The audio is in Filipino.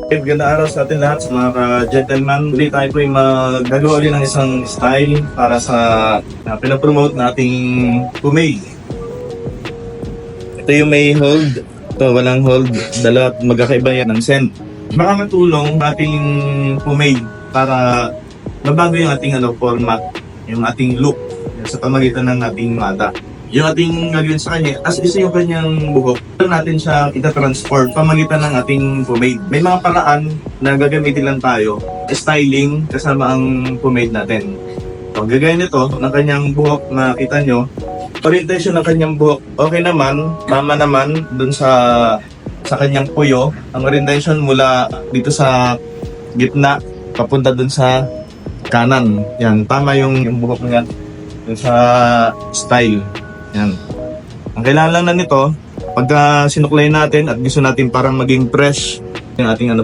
Ganda araw sa atin lahat, sa mga ka-gentleman. Ulit tayo po yung magagawa ulit ng isang style para sa pinapromote nating pomade. Ito yung may hold. Ito, walang hold. Dalawa at magkakaiba yan ng scent. Baka matulong ating pomade para mabago yung ating format, yung ating look sa pamagitan ng ating mata. Yung ating gagawin sa kanya, as isa yung kanyang buhok, ito natin siya ita-transport pamagitan ng ating pomade. May mga paraan na gagamitin lang tayo, styling kasama ang pomade natin. So, gagawin nito ng kanyang buhok, makita nyo, orientation ng kanyang buhok, okay naman, tama naman dun sa kanyang puyo. Ang orientation mula dito sa gitna, papunta dun sa kanan. Yan, tama yung buhok niya dun sa style. Yan. Ang kailangan lang na nito, pagka sinuklay natin at gusto natin parang maging fresh yung ating